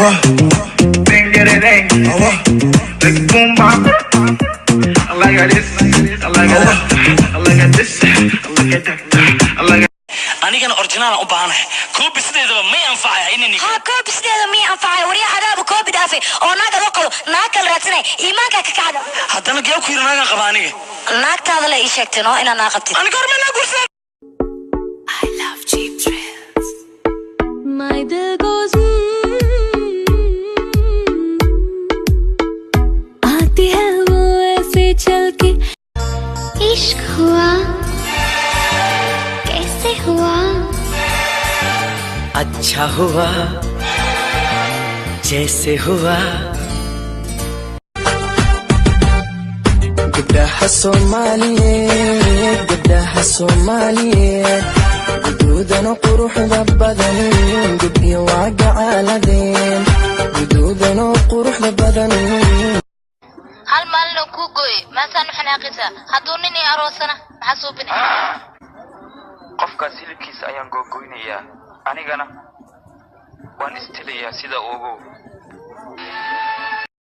Bang get it bang. Like boom bop. I like it this. I like it that. I like it this. I like it that. I like it. أنا أورجينال أبانه كوب سديد ما ينفع إنني ها كوب سديد ما ينفع وري عذاب كوب دافي أو ناقة وقلو ناقة الراتنة إيمانك كعدا حتى أنا جاوك يرو ناقة قبانية ناقة هذا لا يشكتنو إن أنا قبتي أنا قرب من أقول سر I love cheap thrills My दिल goes आती है वो ऐसे चल के इश्क हुआ कैसे हुआ अच्छा हुआ जैसे हुआ gabdhaha Soomaaliyeed gabdhaha Soomaaliyeed guduudana quruxda badan gabdhiyo waa gacaaladeen guduudana quruxda badan hal maalin ku gooy ma san xanaaqisa haduu nin ay aroosana maxaa soo bini qofkaas hilibkiisa ayaan googoynayaa anigana waan istilayaa sida ugu